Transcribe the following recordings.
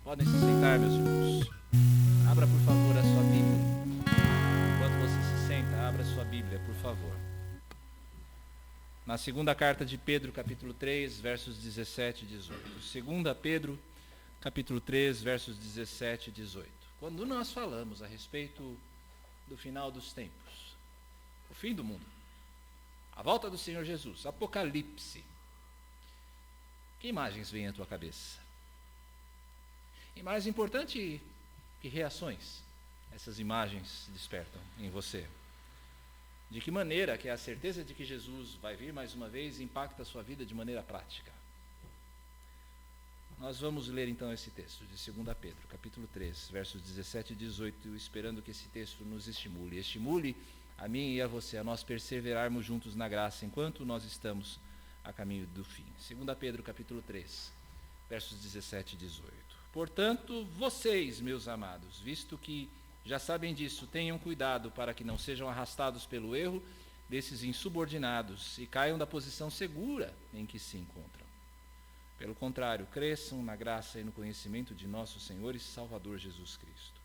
Podem se sentar, meus irmãos. Abra, por favor, a sua Bíblia. Enquanto você se senta, abra a sua Bíblia, por favor. Na segunda carta de Pedro, capítulo 3, versos 17 e 18. Segunda Pedro, capítulo 3, versos 17 e 18. Quando nós falamos a respeito do final dos tempos, o fim do mundo, a volta do Senhor Jesus, Apocalipse, que imagens vêm à tua cabeça? E mais importante, que reações essas imagens despertam em você? De que maneira que a certeza de que Jesus vai vir mais uma vez impacta a sua vida de maneira prática? Nós vamos ler então esse texto de 2 Pedro, capítulo 3, versos 17 e 18, esperando que esse texto nos estimule. Estimule a mim e a você, a nós perseverarmos juntos na graça, enquanto nós estamos a caminho do fim. 2 Pedro, capítulo 3, versos 17 e 18. Portanto, vocês, meus amados, visto que já sabem disso, tenham cuidado para que não sejam arrastados pelo erro desses insubordinados e caiam da posição segura em que se encontram. Pelo contrário, cresçam na graça e no conhecimento de nosso Senhor e Salvador Jesus Cristo.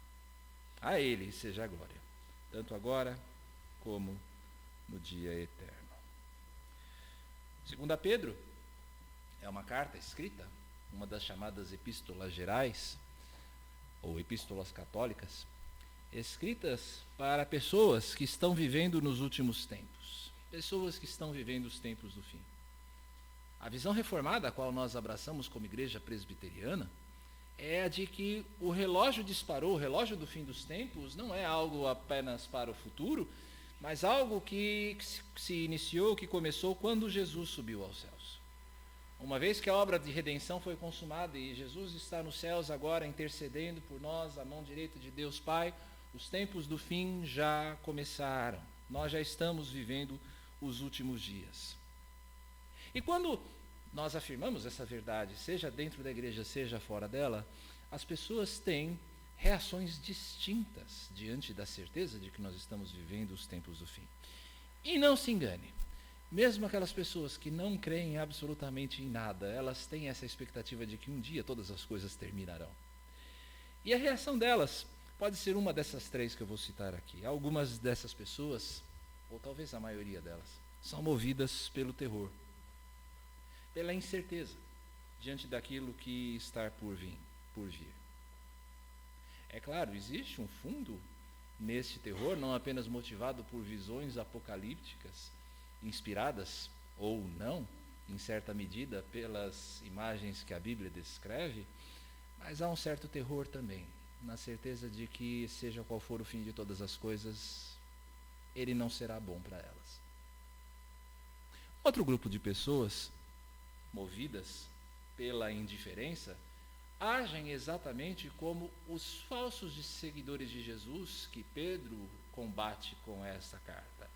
A Ele seja a glória, tanto agora como no dia eterno. 2 Pedro é uma carta escrita, uma das chamadas epístolas gerais, ou epístolas católicas, escritas para pessoas que estão vivendo nos últimos tempos, pessoas que estão vivendo os tempos do fim. A visão reformada, a qual nós abraçamos como igreja presbiteriana, é a de que o relógio disparou, o relógio do fim dos tempos não é algo apenas para o futuro, mas algo que se iniciou, que começou quando Jesus subiu aos céus. Uma vez que a obra de redenção foi consumada e Jesus está nos céus agora intercedendo por nós, à mão direita de Deus Pai, os tempos do fim já começaram. Nós já estamos vivendo os últimos dias. E quando nós afirmamos essa verdade, seja dentro da igreja, seja fora dela, as pessoas têm reações distintas diante da certeza de que nós estamos vivendo os tempos do fim. E não se engane, mesmo aquelas pessoas que não creem absolutamente em nada, elas têm essa expectativa de que um dia todas as coisas terminarão. E a reação delas pode ser uma dessas três que eu vou citar aqui. Algumas dessas pessoas, ou talvez a maioria delas, são movidas pelo terror, pela incerteza diante daquilo que está por vir. É claro, existe um fundo nesse terror, não apenas motivado por visões apocalípticas, inspiradas ou não, em certa medida, pelas imagens que a Bíblia descreve, mas há um certo terror também, na certeza de que, seja qual for o fim de todas as coisas, ele não será bom para elas. Outro grupo de pessoas, movidas pela indiferença, agem exatamente como os falsos seguidores de Jesus que Pedro combate com essa carta.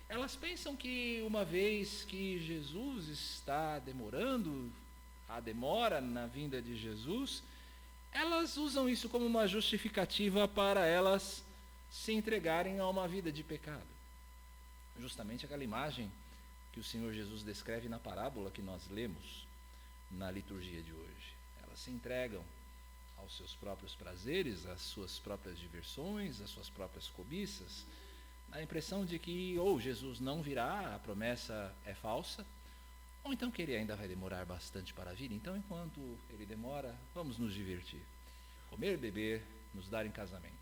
Elas pensam que uma vez que Jesus está demorando, a demora na vinda de Jesus, elas usam isso como uma justificativa para elas se entregarem a uma vida de pecado. Justamente aquela imagem que o Senhor Jesus descreve na parábola que nós lemos na liturgia de hoje. Elas se entregam aos seus próprios prazeres, às suas próprias diversões, às suas próprias cobiças, a impressão de que ou Jesus não virá, a promessa é falsa, ou então que ele ainda vai demorar bastante para vir. Então, enquanto ele demora, vamos nos divertir, comer, beber, nos dar em casamento.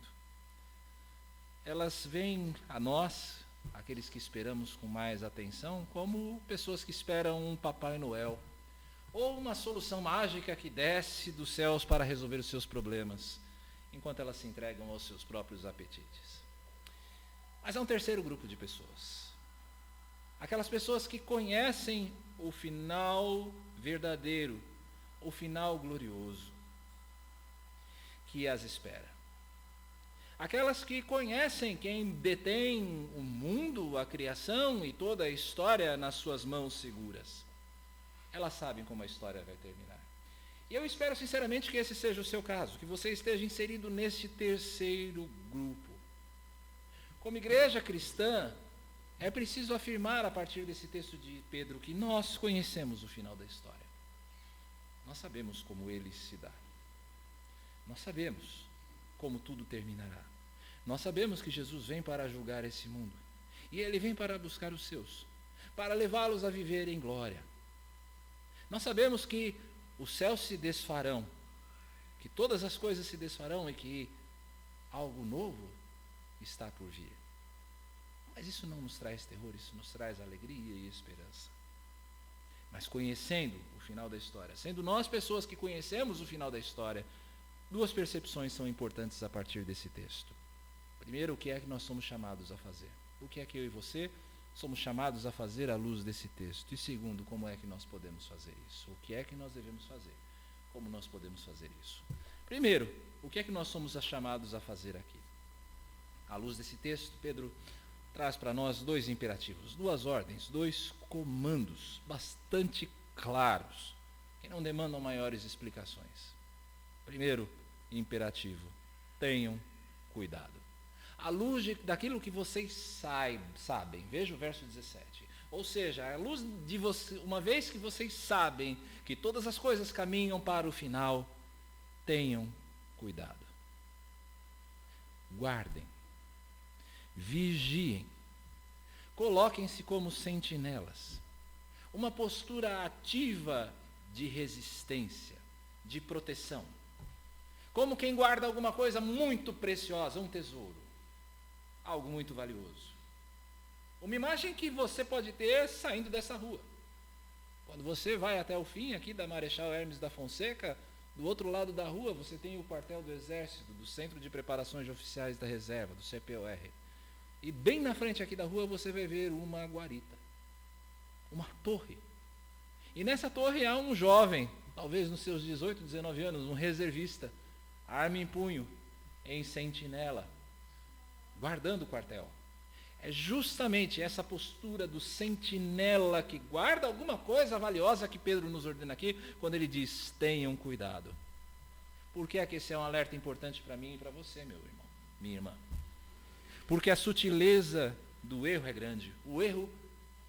Elas vêm a nós, aqueles que esperamos com mais atenção, como pessoas que esperam um Papai Noel, ou uma solução mágica que desce dos céus para resolver os seus problemas, enquanto elas se entregam aos seus próprios apetites. Mas há um terceiro grupo de pessoas. Aquelas pessoas que conhecem o final verdadeiro, o final glorioso, que as espera. Aquelas que conhecem quem detém o mundo, a criação e toda a história nas suas mãos seguras. Elas sabem como a história vai terminar. E eu espero sinceramente que esse seja o seu caso, que você esteja inserido neste terceiro grupo. Como igreja cristã, é preciso afirmar a partir desse texto de Pedro que nós conhecemos o final da história. Nós sabemos como ele se dá. Nós sabemos como tudo terminará. Nós sabemos que Jesus vem para julgar esse mundo. E Ele vem para buscar os seus, para levá-los a viver em glória. Nós sabemos que os céus se desfarão, que todas as coisas se desfarão e que algo novo está por vir. Mas isso não nos traz terror, isso nos traz alegria e esperança. Mas conhecendo o final da história, sendo nós pessoas que conhecemos o final da história, duas percepções são importantes a partir desse texto. Primeiro, o que é que nós somos chamados a fazer? O que é que eu e você somos chamados a fazer à luz desse texto? E segundo, como é que nós podemos fazer isso? O que é que nós devemos fazer? Como nós podemos fazer isso? Primeiro, o que é que nós somos chamados a fazer aqui? À luz desse texto, Pedro traz para nós dois imperativos, duas ordens, dois comandos bastante claros, que não demandam maiores explicações. Primeiro imperativo, tenham cuidado. À luz daquilo que vocês sabem, veja o verso 17. Ou seja, à luz de você, uma vez que vocês sabem que todas as coisas caminham para o final, tenham cuidado. Guardem. Vigiem. Coloquem-se como sentinelas. Uma postura ativa de resistência, de proteção. Como quem guarda alguma coisa muito preciosa, um tesouro. Algo muito valioso. Uma imagem que você pode ter saindo dessa rua. Quando você vai até o fim aqui da Marechal Hermes da Fonseca, do outro lado da rua você tem o quartel do Exército, do Centro de Preparações de Oficiais da Reserva, do CPOR. E bem na frente aqui da rua você vai ver uma guarita, uma torre. E nessa torre há um jovem, talvez nos seus 18, 19 anos, um reservista, arma em punho, em sentinela, guardando o quartel. É justamente essa postura do sentinela que guarda alguma coisa valiosa que Pedro nos ordena aqui, quando ele diz, tenham cuidado. Por que é que esse é um alerta importante para mim e para você, meu irmão, minha irmã? Porque a sutileza do erro é grande. O erro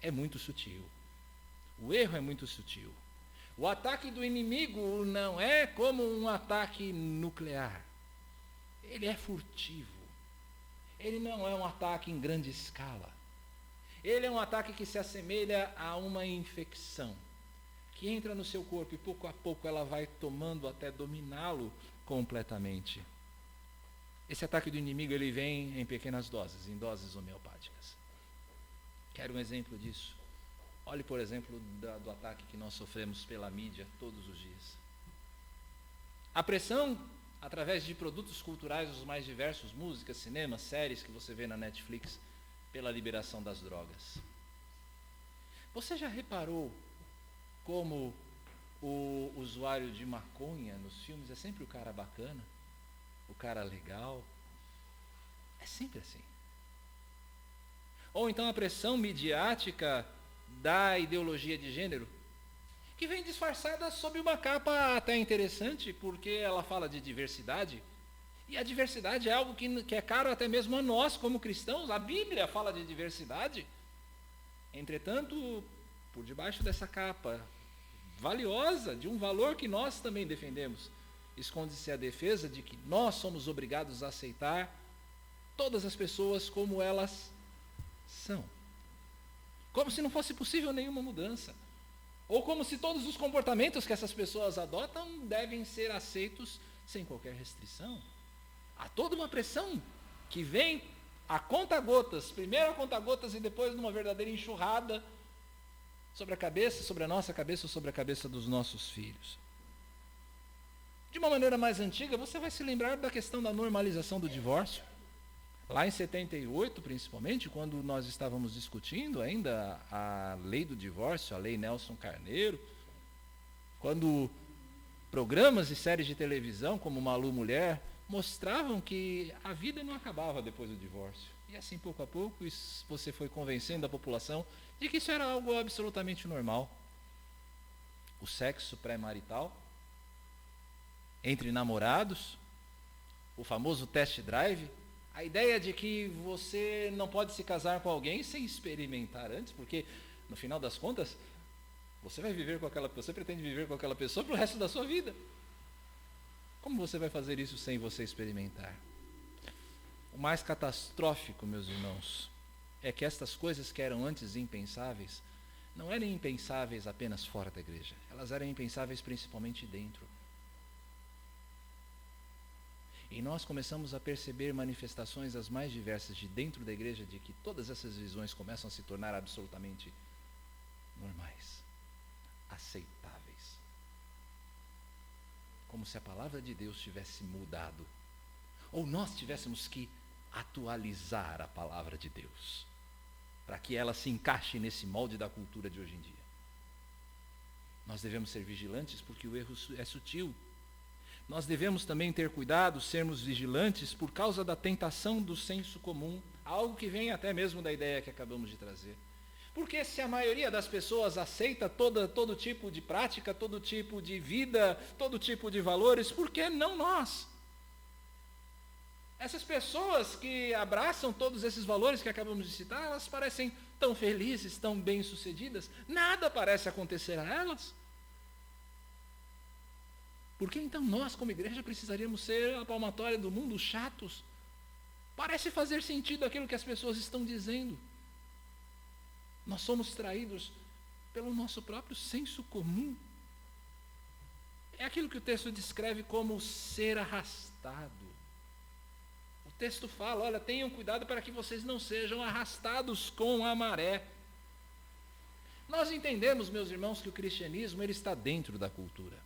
é muito sutil. O erro é muito sutil. O ataque do inimigo não é como um ataque nuclear. Ele é furtivo. Ele não é um ataque em grande escala. Ele é um ataque que se assemelha a uma infecção, que entra no seu corpo e pouco a pouco ela vai tomando até dominá-lo completamente. Esse ataque do inimigo ele vem em pequenas doses, em doses homeopáticas. Quero um exemplo disso. Olhe, por exemplo, do ataque que nós sofremos pela mídia todos os dias. A pressão através de produtos culturais os mais diversos, música, cinema, séries que você vê na Netflix, pela liberação das drogas. Você já reparou como o usuário de maconha nos filmes é sempre o cara bacana, o cara legal? É sempre assim. Ou então a pressão midiática da ideologia de gênero, que vem disfarçada sob uma capa até interessante, porque ela fala de diversidade, e a diversidade é algo que é caro até mesmo a nós como cristãos. A Bíblia fala de diversidade. Entretanto, por debaixo dessa capa valiosa, de um valor que nós também defendemos, esconde-se a defesa de que nós somos obrigados a aceitar todas as pessoas como elas são. Como se não fosse possível nenhuma mudança. Ou como se todos os comportamentos que essas pessoas adotam devem ser aceitos sem qualquer restrição. Há toda uma pressão que vem a conta-gotas, primeiro a conta-gotas e depois numa verdadeira enxurrada sobre a cabeça, sobre a nossa cabeça ou sobre a cabeça dos nossos filhos. De uma maneira mais antiga, você vai se lembrar da questão da normalização do divórcio. Lá em 78, principalmente, quando nós estávamos discutindo ainda a lei do divórcio, a lei Nelson Carneiro, quando programas e séries de televisão, como Malu Mulher, mostravam que a vida não acabava depois do divórcio. E assim, pouco a pouco, você foi convencendo a população de que isso era algo absolutamente normal. O sexo pré-marital, entre namorados, o famoso test drive, a ideia de que você não pode se casar com alguém sem experimentar antes, porque no final das contas, você pretende viver com aquela pessoa para o resto da sua vida. Como você vai fazer isso sem você experimentar? O mais catastrófico, meus irmãos, é que estas coisas que eram antes impensáveis, não eram impensáveis apenas fora da igreja, elas eram impensáveis principalmente dentro. E nós começamos a perceber manifestações as mais diversas de dentro da igreja, de que todas essas visões começam a se tornar absolutamente normais, aceitáveis. Como se a palavra de Deus tivesse mudado, ou nós tivéssemos que atualizar a palavra de Deus, para que ela se encaixe nesse molde da cultura de hoje em dia. Nós devemos ser vigilantes porque o erro é sutil. Nós devemos também ter cuidado, sermos vigilantes por causa da tentação do senso comum, algo que vem até mesmo da ideia que acabamos de trazer. Porque se a maioria das pessoas aceita todo tipo de prática, todo tipo de vida, todo tipo de valores, por que não nós? Essas pessoas que abraçam todos esses valores que acabamos de citar, elas parecem tão felizes, tão bem-sucedidas, nada parece acontecer a elas. Por que então nós, como igreja, precisaríamos ser a palmatória do mundo, chatos? Parece fazer sentido aquilo que as pessoas estão dizendo. Nós somos traídos pelo nosso próprio senso comum. É aquilo que o texto descreve como ser arrastado. O texto fala, olha, tenham cuidado para que vocês não sejam arrastados com a maré. Nós entendemos, meus irmãos, que o cristianismo ele está dentro da cultura.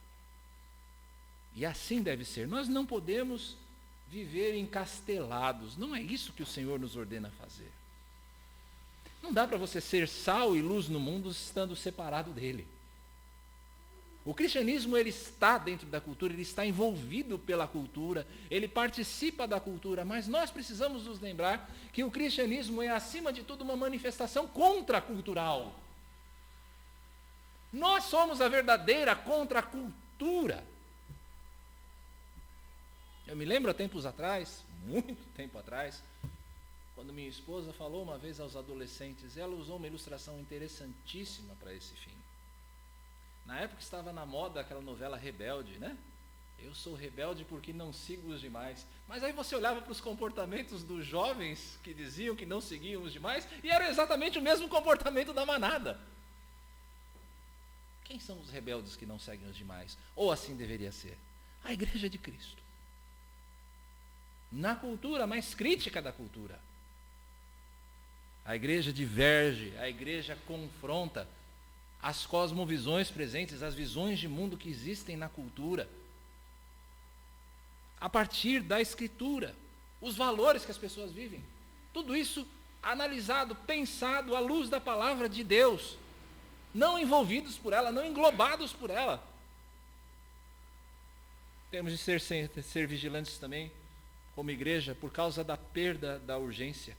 E assim deve ser. Nós não podemos viver encastelados. Não é isso que o Senhor nos ordena fazer. Não dá para você ser sal e luz no mundo estando separado dele. O cristianismo ele está dentro da cultura, ele está envolvido pela cultura, ele participa da cultura, mas nós precisamos nos lembrar que o cristianismo é, acima de tudo, uma manifestação contracultural. Nós somos a verdadeira contracultura. Eu me lembro há tempos atrás, muito tempo atrás, quando minha esposa falou uma vez aos adolescentes, ela usou uma ilustração interessantíssima para esse fim. Na época estava na moda aquela novela Rebelde, né? Eu sou rebelde porque não sigo os demais. Mas aí você olhava para os comportamentos dos jovens que diziam que não seguiam os demais e era exatamente o mesmo comportamento da manada. Quem são os rebeldes que não seguem os demais? Ou assim deveria ser? A Igreja de Cristo. Na cultura, mais crítica da cultura. A igreja diverge, a igreja confronta as cosmovisões presentes, as visões de mundo que existem na cultura. A partir da escritura, os valores que as pessoas vivem. Tudo isso analisado, pensado à luz da palavra de Deus. Não envolvidos por ela, não englobados por ela. Temos de ser vigilantes também, como igreja, por causa da perda da urgência.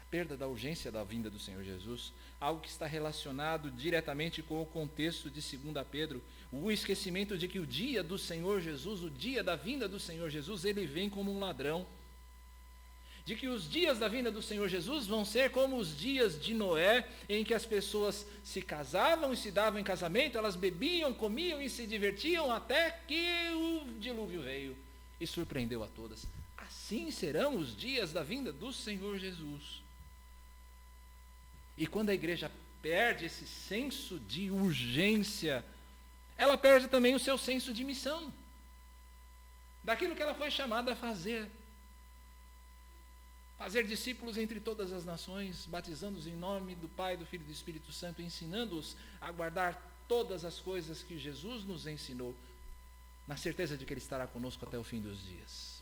A perda da urgência da vinda do Senhor Jesus. Algo que está relacionado diretamente com o contexto de 2 Pedro. O esquecimento de que o dia do Senhor Jesus, o dia da vinda do Senhor Jesus, ele vem como um ladrão. De que os dias da vinda do Senhor Jesus vão ser como os dias de Noé, em que as pessoas se casavam e se davam em casamento, elas bebiam, comiam e se divertiam até que o dilúvio veio e surpreendeu a todas. Assim serão os dias da vinda do Senhor Jesus. E quando a igreja perde esse senso de urgência, ela perde também o seu senso de missão, daquilo que ela foi chamada a fazer. Fazer discípulos entre todas as nações, batizando-os em nome do Pai, do Filho e do Espírito Santo, ensinando-os a guardar todas as coisas que Jesus nos ensinou, na certeza de que Ele estará conosco até o fim dos dias,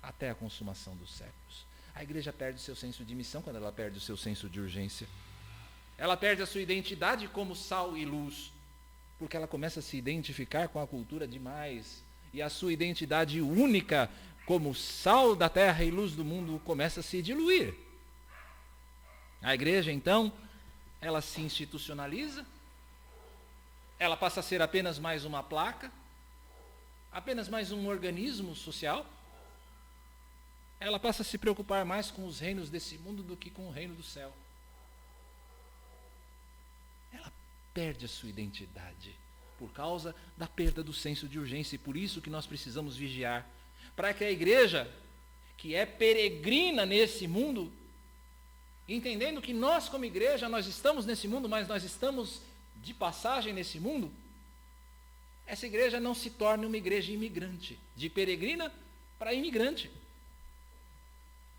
até a consumação dos séculos. A igreja perde o seu senso de missão quando ela perde o seu senso de urgência. Ela perde a sua identidade como sal e luz, porque ela começa a se identificar com a cultura demais, e a sua identidade única como sal da terra e luz do mundo começa a se diluir. A igreja, então, ela se institucionaliza, ela passa a ser apenas mais uma placa, apenas mais um organismo social. Ela passa a se preocupar mais com os reinos desse mundo do que com o reino do céu. Ela perde a sua identidade, por causa da perda do senso de urgência, e por isso que nós precisamos vigiar, para que a igreja, que é peregrina nesse mundo, entendendo que nós como igreja, nós estamos nesse mundo, mas nós estamos de passagem nesse mundo, essa igreja não se torne uma igreja imigrante, de peregrina para imigrante.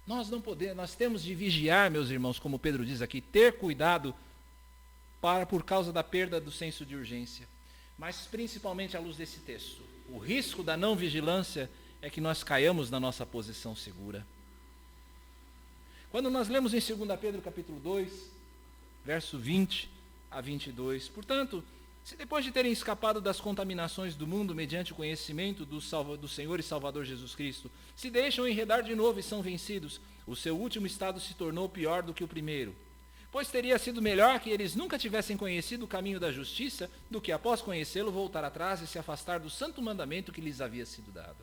Nós não podemos, nós temos de vigiar, meus irmãos, como Pedro diz aqui, ter cuidado por causa da perda do senso de urgência. Mas principalmente à luz desse texto, o risco da não vigilância é que nós caiamos na nossa posição segura. Quando nós lemos em 2 Pedro capítulo 2, verso 20 a 22, portanto, se depois de terem escapado das contaminações do mundo mediante o conhecimento do Senhor e Salvador Jesus Cristo, se deixam enredar de novo e são vencidos, o seu último estado se tornou pior do que o primeiro. Pois teria sido melhor que eles nunca tivessem conhecido o caminho da justiça, do que após conhecê-lo voltar atrás e se afastar do santo mandamento que lhes havia sido dado.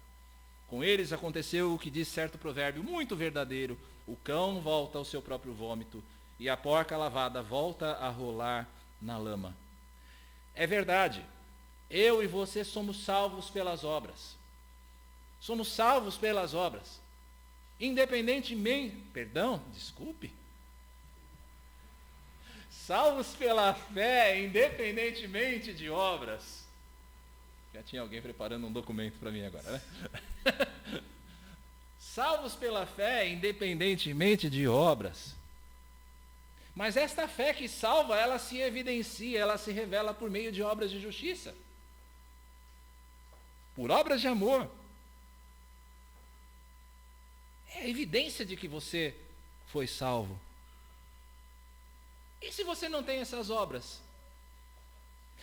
Com eles aconteceu o que diz certo provérbio muito verdadeiro: o cão volta ao seu próprio vômito, e a porca lavada volta a rolar na lama. É verdade, eu e você somos salvos pelas obras. Somos salvos pelas obras. Salvos pela fé, independentemente de obras. Já tinha alguém preparando um documento para mim agora, né? Salvos pela fé, independentemente de obras. Mas esta fé que salva, ela se evidencia, ela se revela por meio de obras de justiça. Por obras de amor. É a evidência de que você foi salvo. E se você não tem essas obras?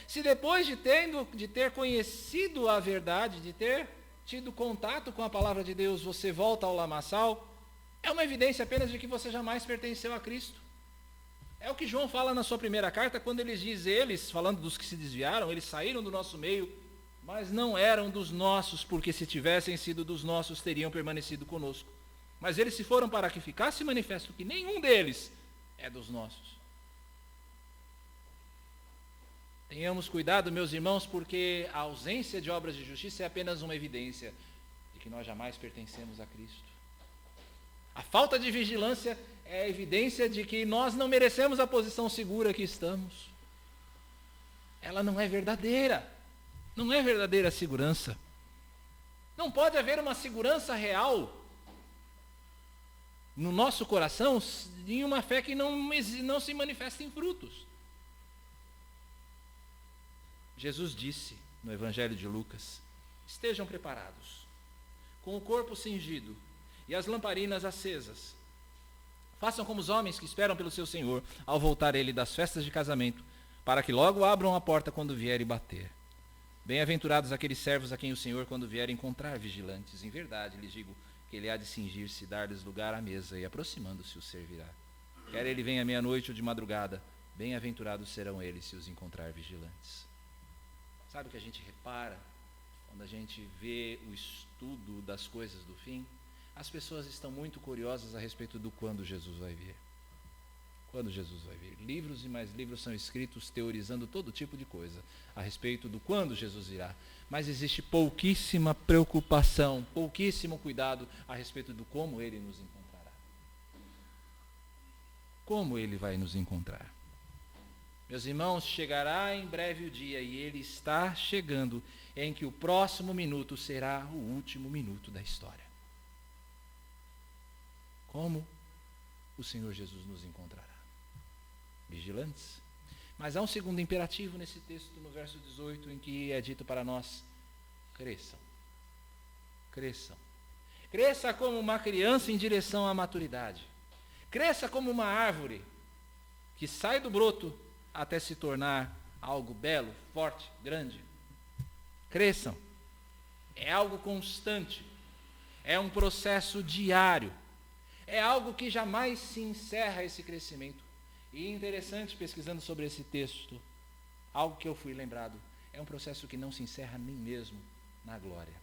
Se depois de ter conhecido a verdade, de ter tido contato com a palavra de Deus, você volta ao lamaçal, é uma evidência apenas de que você jamais pertenceu a Cristo. É o que João fala na sua primeira carta, quando ele diz, falando dos que se desviaram, eles saíram do nosso meio, mas não eram dos nossos, porque se tivessem sido dos nossos, teriam permanecido conosco. Mas eles se foram para que ficasse manifesto que nenhum deles é dos nossos. Tenhamos cuidado, meus irmãos, porque a ausência de obras de justiça é apenas uma evidência de que nós jamais pertencemos a Cristo. A falta de vigilância é a evidência de que nós não merecemos a posição segura que estamos. Ela não é verdadeira. Não é verdadeira segurança. Não pode haver uma segurança real no nosso coração em uma fé que não se manifesta em frutos. Jesus disse no Evangelho de Lucas: estejam preparados, com o corpo cingido e as lamparinas acesas. Façam como os homens que esperam pelo seu Senhor, ao voltar ele das festas de casamento, para que logo abram a porta quando vier e bater. Bem-aventurados aqueles servos a quem o Senhor, quando vier, encontrar vigilantes. Em verdade, lhes digo que ele há de cingir-se e dar-lhes lugar à mesa, e aproximando-se os servirá. Quer ele venha à meia-noite ou de madrugada, bem-aventurados serão eles se os encontrar vigilantes. Sabe o que a gente repara quando a gente vê o estudo das coisas do fim? As pessoas estão muito curiosas a respeito do quando Jesus vai vir. Quando Jesus vai vir. Livros e mais livros são escritos teorizando todo tipo de coisa a respeito do quando Jesus virá. Mas existe pouquíssima preocupação, pouquíssimo cuidado a respeito do como ele nos encontrará. Como ele vai nos encontrar? Meus irmãos, chegará em breve o dia, e ele está chegando, em que o próximo minuto será o último minuto da história. Como o Senhor Jesus nos encontrará? Vigilantes. Mas há um segundo imperativo nesse texto, no verso 18, em que é dito para nós: cresçam. Cresçam. Cresça como uma criança em direção à maturidade. Cresça como uma árvore que sai do broto até se tornar algo belo, forte, grande. Cresçam. É algo constante. É um processo diário. É algo que jamais se encerra esse crescimento. E é interessante, pesquisando sobre esse texto, algo que eu fui lembrado, é um processo que não se encerra nem mesmo na glória.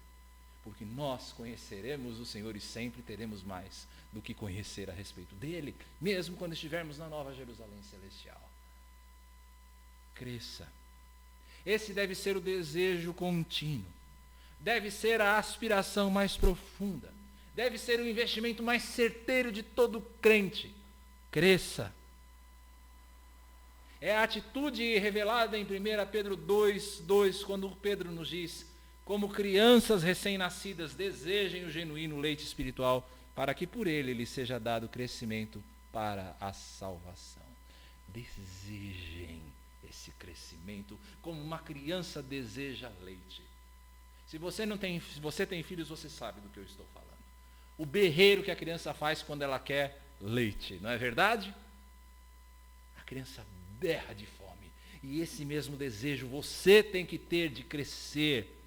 Porque nós conheceremos o Senhor e sempre teremos mais do que conhecer a respeito dele, mesmo quando estivermos na Nova Jerusalém Celestial. Cresça. Esse deve ser o desejo contínuo. Deve ser a aspiração mais profunda. Deve ser o investimento mais certeiro de todo crente. Cresça. É a atitude revelada em 1 Pedro 2:2, quando Pedro nos diz: como crianças recém-nascidas, desejem o genuíno leite espiritual, para que por ele lhes seja dado crescimento para a salvação. Desejem esse crescimento como uma criança deseja leite. Se você tem filhos, você sabe do que eu estou falando. O berreiro que a criança faz quando ela quer leite, não é verdade? A criança berra de fome. E esse mesmo desejo você tem que ter de crescer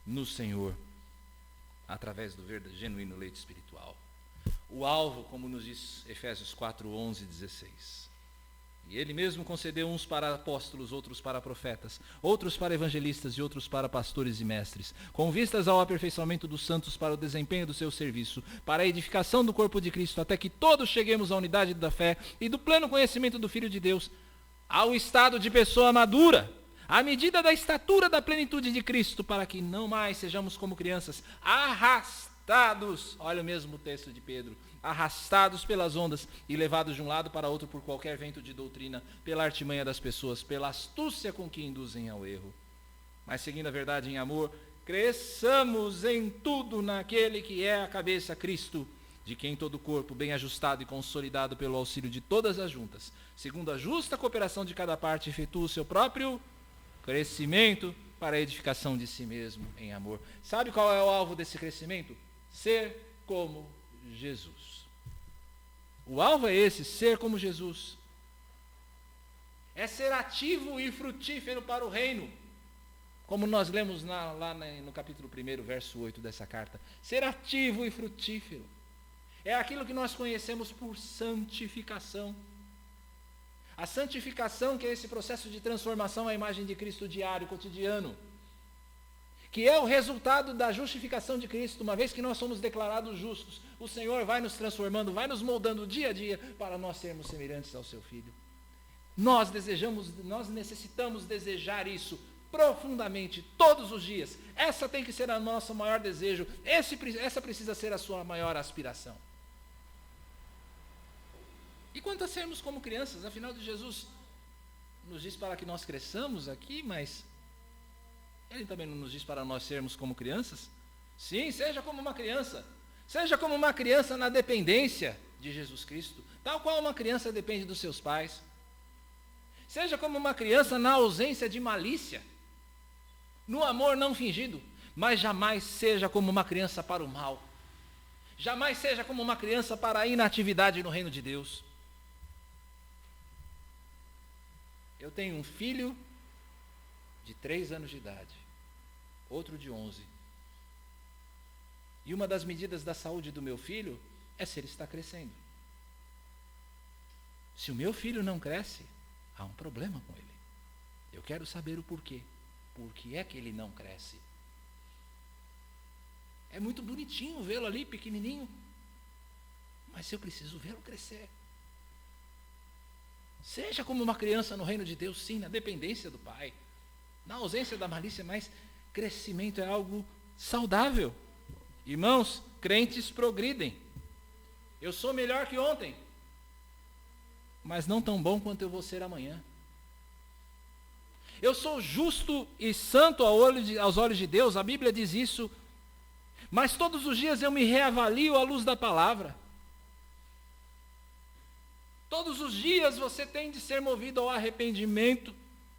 no Senhor, através do genuíno leite espiritual. O alvo, como nos diz Efésios 4:11-16. E ele mesmo concedeu uns para apóstolos, outros para profetas, outros para evangelistas e outros para pastores e mestres, com vistas ao aperfeiçoamento dos santos para o desempenho do seu serviço, para a edificação do corpo de Cristo, até que todos cheguemos à unidade da fé e do pleno conhecimento do Filho de Deus, ao estado de pessoa madura, à medida da estatura da plenitude de Cristo, para que não mais sejamos como crianças, arrastados, olha o mesmo texto de Pedro, arrastados pelas ondas e levados de um lado para outro por qualquer vento de doutrina, pela artimanha das pessoas, pela astúcia com que induzem ao erro. Mas seguindo a verdade em amor, cresçamos em tudo naquele que é a cabeça, Cristo, de quem todo o corpo, bem ajustado e consolidado pelo auxílio de todas as juntas, segundo a justa cooperação de cada parte, efetua o seu próprio crescimento para a edificação de si mesmo em amor. Sabe qual é o alvo desse crescimento? Ser como Jesus. O alvo é esse, ser como Jesus. É ser ativo e frutífero para o reino. Como nós lemos lá no capítulo 1, verso 8 dessa carta. Ser ativo e frutífero. É aquilo que nós conhecemos por santificação. A santificação, que é esse processo de transformação à imagem de Cristo diário, cotidiano, que é o resultado da justificação de Cristo. Uma vez que nós somos declarados justos, o Senhor vai nos transformando, vai nos moldando dia a dia para nós sermos semelhantes ao seu Filho. Nós necessitamos desejar isso profundamente, todos os dias. Essa tem que ser o nosso maior desejo, essa precisa ser a sua maior aspiração. E quanto a sermos como crianças, afinal de Jesus nos diz para que nós cresçamos aqui, mas ele também não nos diz para nós sermos como crianças? Sim, seja como uma criança. Seja como uma criança na dependência de Jesus Cristo, tal qual uma criança depende dos seus pais. Seja como uma criança na ausência de malícia, no amor não fingido, mas jamais seja como uma criança para o mal. Jamais seja como uma criança para a inatividade no reino de Deus. Eu tenho um filho de 3 anos de idade, outro de 11. E uma das medidas da saúde do meu filho é se ele está crescendo. Se o meu filho não cresce, há um problema com ele. Eu quero saber o porquê. Por que é que ele não cresce? É muito bonitinho vê-lo ali, pequenininho, mas eu preciso vê-lo crescer. Seja como uma criança no reino de Deus, sim, na dependência do Pai, na ausência da malícia, mas crescimento é algo saudável. Irmãos, crentes progridem. Eu sou melhor que ontem, mas não tão bom quanto eu vou ser amanhã. Eu sou justo e santo aos olhos de Deus, a Bíblia diz isso, mas todos os dias eu me reavalio à luz da palavra. Todos os dias você tem de ser movido ao arrependimento,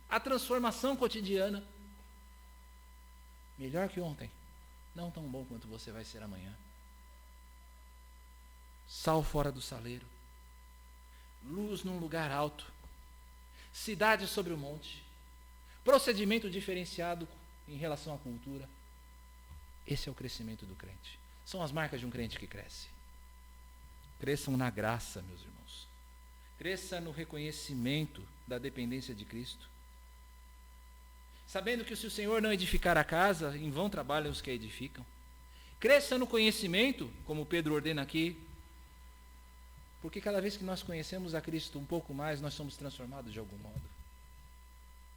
à transformação cotidiana. Melhor que ontem, não tão bom quanto você vai ser amanhã. Sal fora do saleiro, luz num lugar alto, cidade sobre o monte, procedimento diferenciado em relação à cultura. Esse é o crescimento do crente. São as marcas de um crente que cresce. Cresçam na graça, meus irmãos. Cresça no reconhecimento da dependência de Cristo. Sabendo que se o Senhor não edificar a casa, em vão trabalham os que a edificam. Cresça no conhecimento, como Pedro ordena aqui, porque cada vez que nós conhecemos a Cristo um pouco mais, nós somos transformados de algum modo.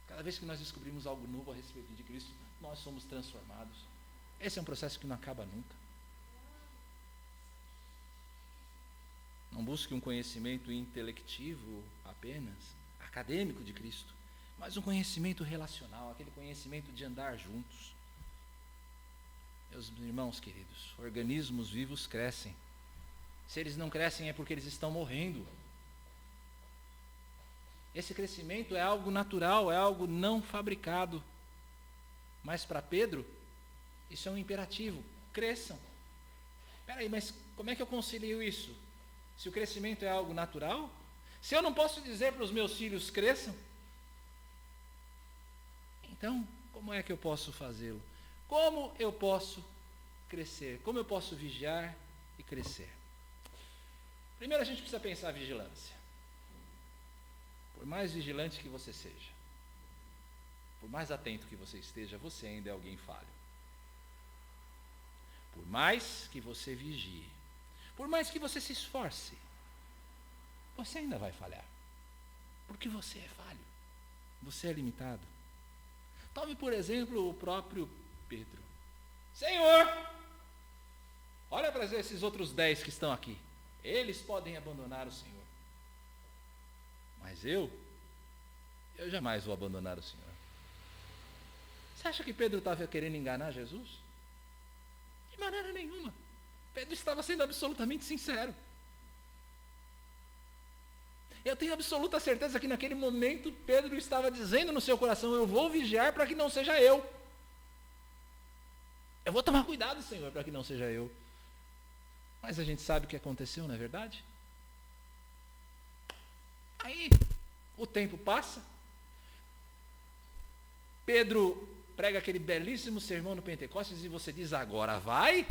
Cada Cada vez que nós descobrimos algo novo a respeito de Cristo, nós somos transformados. Esse é um processo que não acaba nunca. Não busque um conhecimento intelectivo apenas, acadêmico de Cristo, mas um conhecimento relacional, aquele conhecimento de andar juntos. Meus irmãos queridos, organismos vivos crescem. Se eles não crescem é porque eles estão morrendo. Esse crescimento é algo natural, é algo não fabricado. Mas para Pedro, isso é um imperativo. Cresçam. Espera aí, mas como é que eu concilio isso? Se o crescimento é algo natural? Se eu não posso dizer para os meus filhos cresçam? Então, como é que eu posso fazê-lo? Como eu posso crescer? Como eu posso vigiar e crescer? Primeiro a gente precisa pensar a vigilância. Por mais vigilante que você seja, por mais atento que você esteja, você ainda é alguém falho. Por mais que você vigie, por mais que você se esforce, você ainda vai falhar. Porque você é falho. Você é limitado. Tome, por exemplo, o próprio Pedro. Senhor, olha para esses outros 10 que estão aqui. Eles podem abandonar o Senhor. Mas eu jamais vou abandonar o Senhor. Você acha que Pedro estava querendo enganar Jesus? De maneira nenhuma. Pedro estava sendo absolutamente sincero. Eu tenho absoluta certeza que naquele momento Pedro estava dizendo no seu coração: eu vou vigiar para que não seja eu. Eu vou tomar cuidado, Senhor, para que não seja eu. Mas a gente sabe o que aconteceu, não é verdade? Aí o tempo passa. Pedro prega aquele belíssimo sermão no Pentecostes e você diz: agora vai?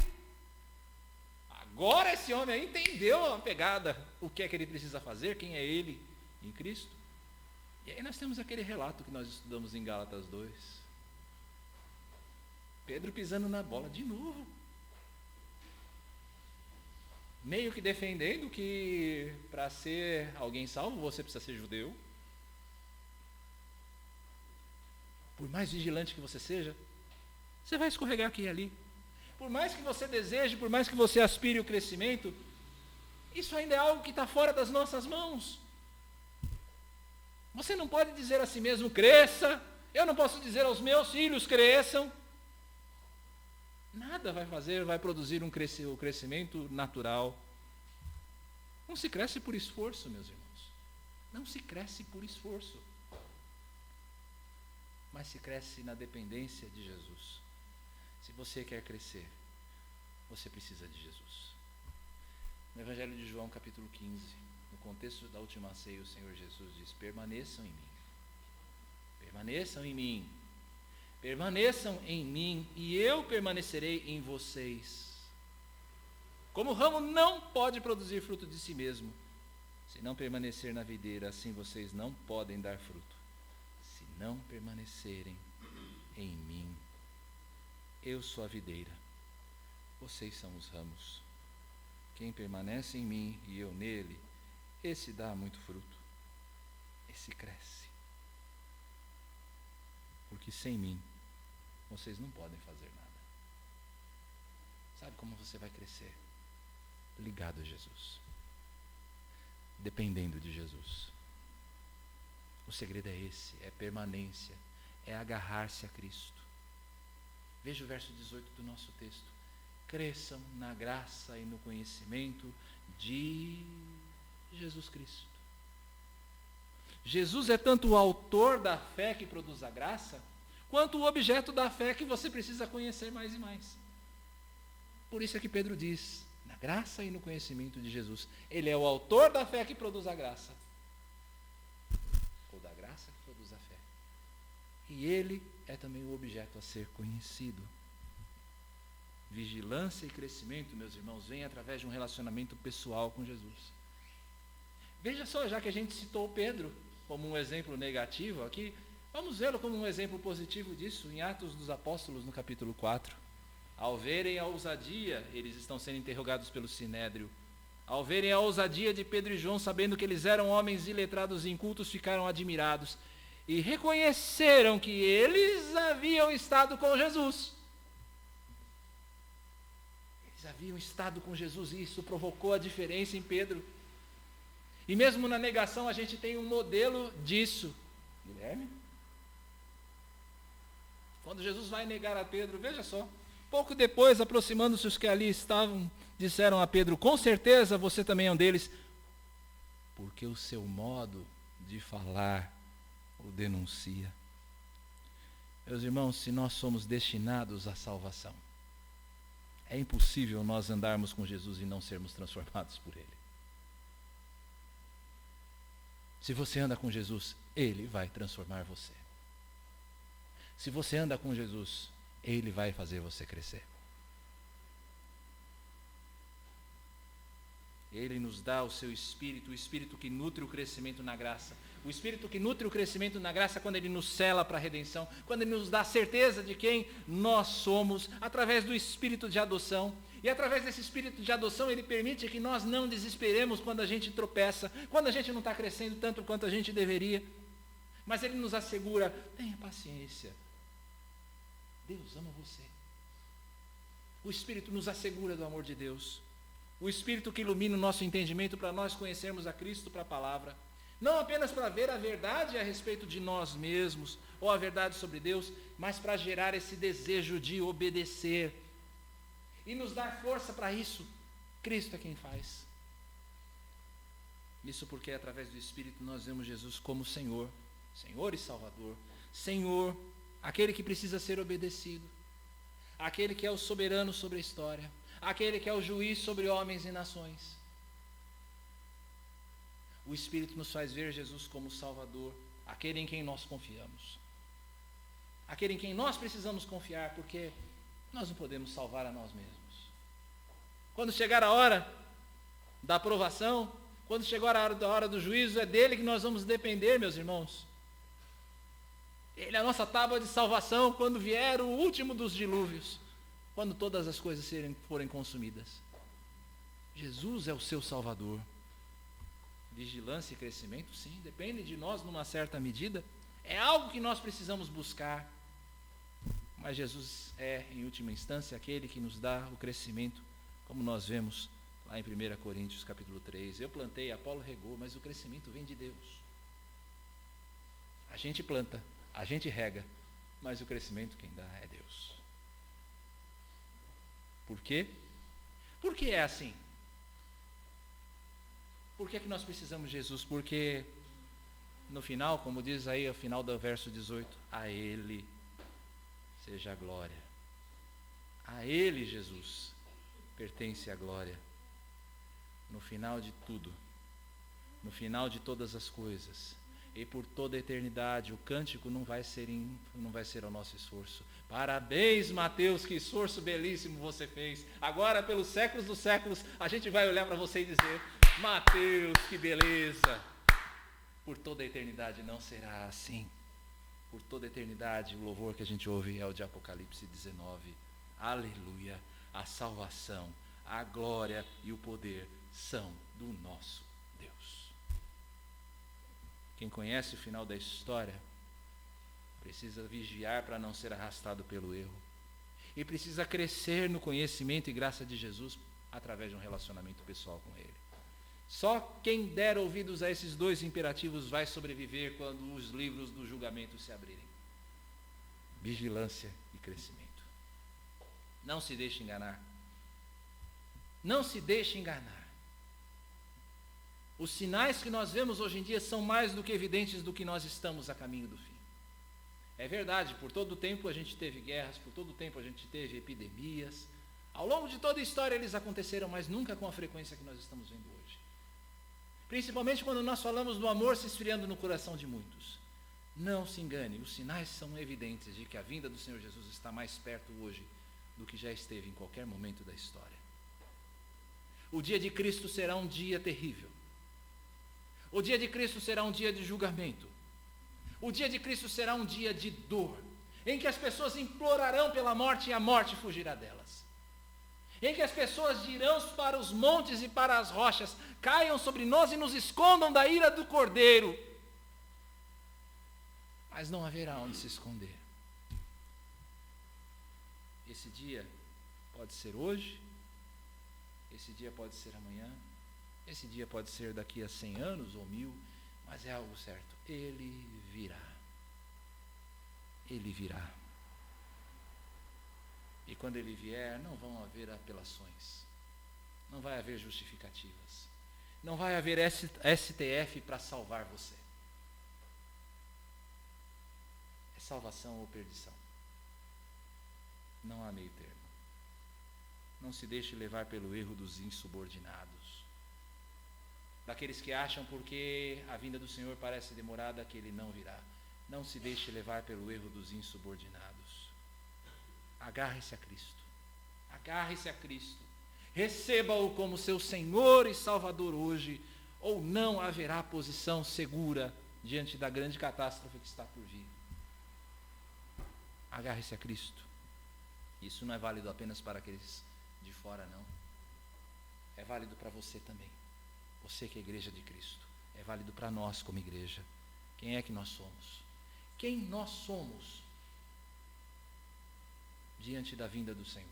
Agora esse homem aí entendeu a pegada, o que é que ele precisa fazer, quem é ele em Cristo. E aí nós temos aquele relato que nós estudamos em Gálatas 2. Pedro pisando na bola de novo. Meio que defendendo que para ser alguém salvo você precisa ser judeu. Por mais vigilante que você seja, você vai escorregar aqui e ali. Por mais que você deseje, por mais que você aspire o crescimento, isso ainda é algo que está fora das nossas mãos. Você não pode dizer a si mesmo: cresça. Eu não posso dizer aos meus filhos: cresçam. Nada vai produzir o crescimento natural. Não se cresce por esforço, meus irmãos. Não se cresce por esforço. Mas se cresce na dependência de Jesus. Se você quer crescer, você precisa de Jesus. No Evangelho de João, capítulo 15, no contexto da última ceia, o Senhor Jesus diz: permaneçam em mim. Permaneçam em mim. Permaneçam em mim e eu permanecerei em vocês. Como o ramo não pode produzir fruto de si mesmo, se não permanecer na videira, assim vocês não podem dar fruto. Se não permanecerem em mim. Eu sou a videira, vocês são os ramos. Quem permanece em mim e eu nele, esse dá muito fruto, esse cresce. Porque sem mim, vocês não podem fazer nada. Sabe como você vai crescer? Ligado a Jesus. Dependendo de Jesus. O segredo é esse, é permanência, é agarrar-se a Cristo. Veja o verso 18 do nosso texto. Cresçam na graça e no conhecimento de Jesus Cristo. Jesus é tanto o autor da fé que produz a graça, quanto o objeto da fé que você precisa conhecer mais e mais. Por isso é que Pedro diz: na graça e no conhecimento de Jesus. Ele é o autor da fé que produz a graça. Ou da graça que produz a fé. E ele é também o objeto a ser conhecido. Vigilância e crescimento, meus irmãos, vem através de um relacionamento pessoal com Jesus. Veja só, já que a gente citou Pedro como um exemplo negativo aqui, vamos vê-lo como um exemplo positivo disso em Atos dos Apóstolos, no capítulo 4. Ao verem a ousadia, eles estão sendo interrogados pelo Sinédrio. Ao verem a ousadia de Pedro e João, sabendo que eles eram homens iletrados e incultos, ficaram admirados. e reconheceram que eles haviam estado com Jesus. Eles haviam estado com Jesus e isso provocou a diferença em Pedro. E mesmo na negação a gente tem um modelo disso. Guilherme? Quando Jesus vai negar a Pedro, veja só. Pouco depois, aproximando-se os que ali estavam, disseram a Pedro: com certeza você também é um deles, porque o seu modo de falar o denuncia. Meus irmãos, se nós somos destinados à salvação, é impossível nós andarmos com Jesus e não sermos transformados por Ele. Se você anda com Jesus, Ele vai transformar você. Se você anda com Jesus, Ele vai fazer você crescer. Ele nos dá o seu Espírito, o Espírito que nutre o crescimento na graça. O Espírito que nutre o crescimento na graça quando Ele nos sela para a redenção, quando Ele nos dá certeza de quem nós somos, através do Espírito de adoção. E através desse Espírito de adoção, Ele permite que nós não desesperemos quando a gente tropeça, quando a gente não está crescendo tanto quanto a gente deveria. Mas Ele nos assegura: tenha paciência. Deus ama você. O Espírito nos assegura do amor de Deus. O Espírito que ilumina o nosso entendimento para nós conhecermos a Cristo, para a palavra. Não apenas para ver a verdade a respeito de nós mesmos, ou a verdade sobre Deus, mas para gerar esse desejo de obedecer. E nos dar força para isso. Cristo é quem faz. Isso porque através do Espírito nós vemos Jesus como Senhor. Senhor e Salvador. Senhor, aquele que precisa ser obedecido. Aquele que é o soberano sobre a história. Aquele que é o juiz sobre homens e nações. O Espírito nos faz ver Jesus como Salvador, aquele em quem nós confiamos. Aquele em quem nós precisamos confiar, porque nós não podemos salvar a nós mesmos. Quando chegar a hora da aprovação, quando chegar a hora do juízo, é dele que nós vamos depender, meus irmãos. Ele é a nossa tábua de salvação quando vier o último dos dilúvios, quando todas as coisas forem consumidas. Jesus é o seu Salvador. Vigilância e crescimento, sim, depende de nós numa certa medida. É algo que nós precisamos buscar. Mas Jesus é, em última instância, aquele que nos dá o crescimento, como nós vemos lá em 1 Coríntios capítulo 3. Eu plantei, Apolo regou, mas o crescimento vem de Deus. A gente planta, a gente rega, mas o crescimento quem dá é Deus. Por quê? Por que é assim? Por que é que nós precisamos de Jesus? Porque no final, como diz aí ao final do verso 18, a Ele seja a glória. A Ele, Jesus, pertence a glória. No final de tudo, no final de todas as coisas, e por toda a eternidade, o cântico não vai ser ao nosso esforço. Parabéns, Mateus, que esforço belíssimo você fez. Agora, pelos séculos dos séculos, a gente vai olhar para você e dizer: Mateus, que beleza. Por toda a eternidade não será assim. Por toda a eternidade, o louvor que a gente ouve é o de Apocalipse 19. Aleluia, a salvação, a glória e o poder são do nosso Deus. Quem conhece o final da história precisa vigiar para não ser arrastado pelo erro. E precisa crescer no conhecimento e graça de Jesus através de um relacionamento pessoal com Ele. Só quem der ouvidos a esses dois imperativos vai sobreviver quando os livros do julgamento se abrirem. Vigilância e crescimento. Não se deixe enganar. Não se deixe enganar. Os sinais que nós vemos hoje em dia são mais do que evidentes do que nós estamos a caminho do fim. É verdade, por todo o tempo a gente teve guerras, por todo o tempo a gente teve epidemias. Ao longo de toda a história eles aconteceram, mas nunca com a frequência que nós estamos vendo hoje. Principalmente quando nós falamos do amor se esfriando no coração de muitos. Não se engane, os sinais são evidentes de que a vinda do Senhor Jesus está mais perto hoje do que já esteve em qualquer momento da história. O dia de Cristo será um dia terrível. O dia de Cristo será um dia de julgamento. O dia de Cristo será um dia de dor, em que as pessoas implorarão pela morte e a morte fugirá delas. Em que as pessoas dirão para os montes e para as rochas: caiam sobre nós e nos escondam da ira do Cordeiro. mas não haverá onde se esconder. Esse dia pode ser hoje, esse dia pode ser amanhã, esse dia pode ser daqui a 100 anos ou 1000, mas é algo certo, ele virá. Ele virá. E quando ele vier, não vão haver apelações, não vai haver justificativas, não vai haver STF para salvar você. É salvação ou perdição. Não há meio termo. Não se deixe levar pelo erro dos insubordinados, daqueles que acham porque a vinda do Senhor parece demorada que ele não virá. Não se deixe levar pelo erro dos insubordinados. Agarre-se a Cristo. Agarre-se a Cristo. Receba-o como seu Senhor e Salvador hoje, ou não haverá posição segura diante da grande catástrofe que está por vir. Agarre-se a Cristo. Isso não é válido apenas para aqueles de fora, não. É válido para você também. Você que é a igreja de Cristo. É válido para nós como igreja. Quem é que nós somos? Quem nós somos diante da vinda do Senhor?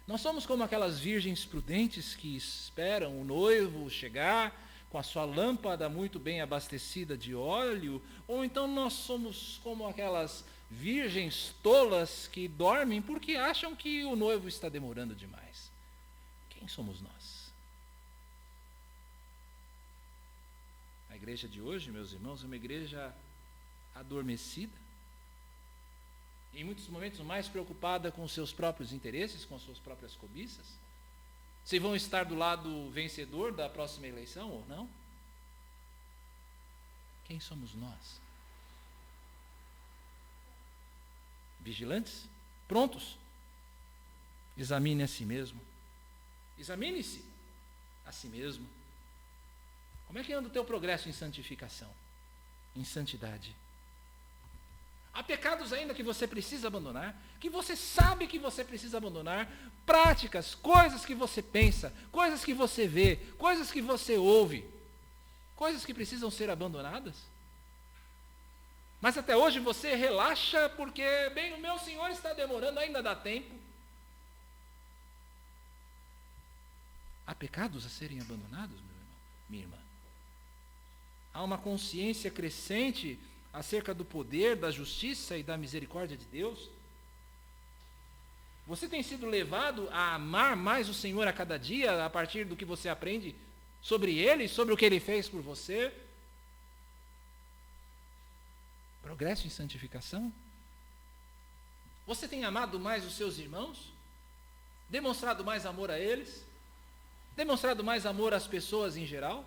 Nós somos como aquelas virgens prudentes que esperam o noivo chegar com a sua lâmpada muito bem abastecida de óleo, ou então nós somos como aquelas virgens tolas que dormem porque acham que o noivo está demorando demais. Quem somos nós? A igreja de hoje, meus irmãos, é uma igreja adormecida, em muitos momentos mais preocupada com os seus próprios interesses, com as suas próprias cobiças, se vão estar do lado vencedor da próxima eleição ou não. Quem somos nós? Vigilantes? Prontos? Examine a si mesmo. Examine-se a si mesmo. Como é que anda o teu progresso em santificação? Em santidade? Há pecados ainda que você precisa abandonar, que você sabe que você precisa abandonar, práticas, coisas que você pensa, coisas que você vê, coisas que você ouve, coisas que precisam ser abandonadas. Mas até hoje você relaxa porque, bem, o meu Senhor está demorando, ainda dá tempo. Há pecados a serem abandonados, meu irmão, minha irmã. Há uma consciência crescente acerca do poder, da justiça e da misericórdia de Deus. Você tem sido levado a amar mais o Senhor a cada dia, a partir do que você aprende sobre Ele, sobre o que Ele fez por você? Progresso em santificação? Você tem amado mais os seus irmãos? Demonstrado mais amor a eles? Demonstrado mais amor às pessoas em geral?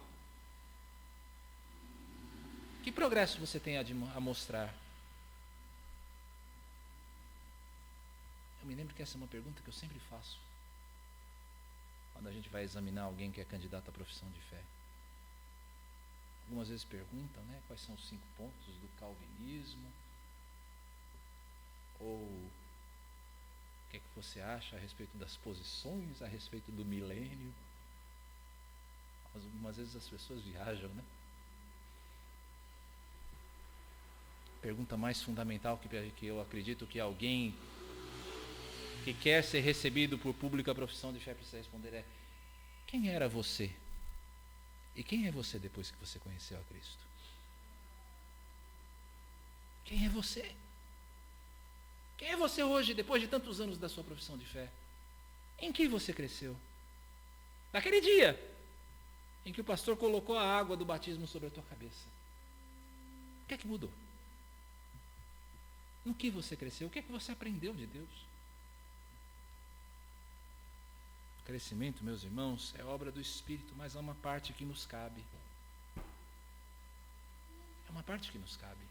Que progresso você tem a mostrar? Eu me lembro que essa é uma pergunta que eu sempre faço quando a gente vai examinar alguém que é candidato à profissão de fé. Algumas vezes perguntam, né, quais são os 5 pontos do calvinismo, ou o que é que você acha a respeito das posições, a respeito do milênio. Algumas vezes as pessoas viajam, né? Pergunta mais fundamental que eu acredito que alguém que quer ser recebido por pública profissão de fé precisa responder é: quem era você? E quem é você depois que você conheceu a Cristo? Quem é você? Quem é você hoje, depois de tantos anos da sua profissão de fé? Em que você cresceu? Naquele dia em que o pastor colocou a água do batismo sobre a tua cabeça, o que é que mudou? No que você cresceu? O que é que você aprendeu de Deus? O crescimento, meus irmãos, é obra do Espírito, mas há uma parte que nos cabe. É uma parte que nos cabe.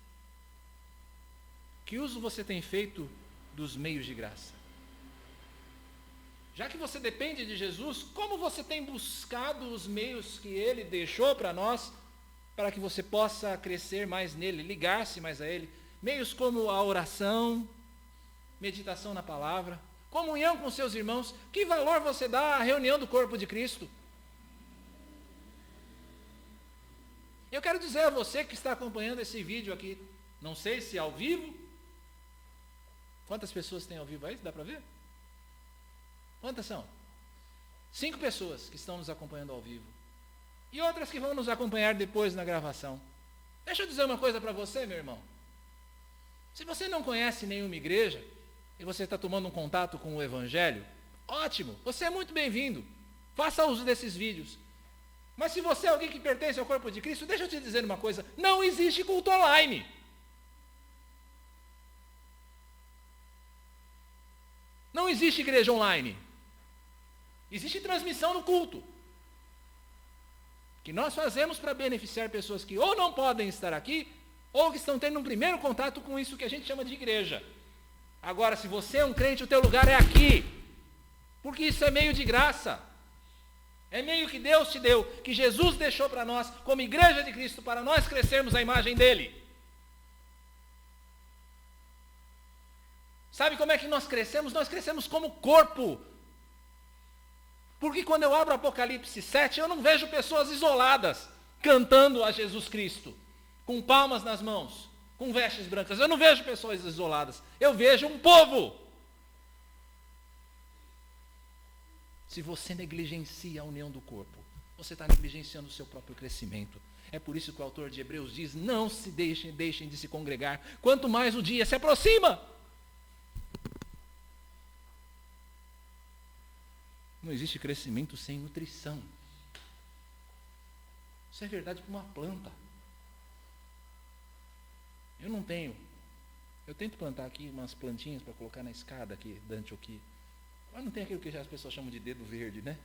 Que uso você tem feito dos meios de graça? Já que você depende de Jesus, como você tem buscado os meios que Ele deixou para nós, para que você possa crescer mais nele, ligar-se mais a Ele? Meios como a oração, meditação na palavra, comunhão com seus irmãos. Que valor você dá à reunião do corpo de Cristo? Eu quero dizer a você que está acompanhando esse vídeo aqui, não sei se ao vivo, quantas pessoas tem ao vivo aí? Dá para ver? Quantas são? 5 pessoas que estão nos acompanhando ao vivo. E outras que vão nos acompanhar depois na gravação. Deixa eu dizer uma coisa para você, meu irmão. Se você não conhece nenhuma igreja, e você está tomando um contato com o Evangelho, ótimo, você é muito bem-vindo. Faça uso desses vídeos. Mas se você é alguém que pertence ao corpo de Cristo, deixa eu te dizer uma coisa, não existe culto online. Não existe igreja online. Existe transmissão no culto. Que nós fazemos para beneficiar pessoas que ou não podem estar aqui, ou que estão tendo um primeiro contato com isso que a gente chama de igreja. Agora, se você é um crente, o teu lugar é aqui. Porque isso é meio de graça. É meio que Deus te deu, que Jesus deixou para nós, como igreja de Cristo, para nós crescermos a imagem dele. Sabe como é que nós crescemos? Nós crescemos como corpo. Porque quando eu abro Apocalipse 7, eu não vejo pessoas isoladas, cantando a Jesus Cristo, com palmas nas mãos, com vestes brancas. Eu não vejo pessoas isoladas, eu vejo um povo. Se você negligencia a união do corpo, você está negligenciando o seu próprio crescimento. É por isso que o autor de Hebreus diz, não se deixem de se congregar, quanto mais o dia se aproxima. Não existe crescimento sem nutrição. Isso é verdade para uma planta. Eu tento plantar aqui umas plantinhas para colocar na escada aqui da Antioquia. Mas não tem aquilo que já as pessoas chamam de dedo verde, né?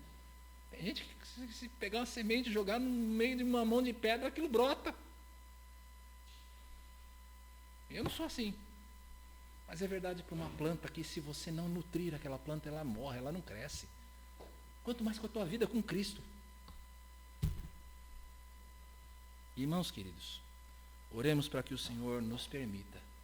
Tem gente que se pegar uma semente e jogar no meio de uma mão de pedra, aquilo brota. Eu não sou assim. Mas é verdade para uma planta que se você não nutrir aquela planta, ela morre, ela não cresce. Quanto mais com a tua vida com Cristo. Irmãos queridos, oremos para que o Senhor nos permita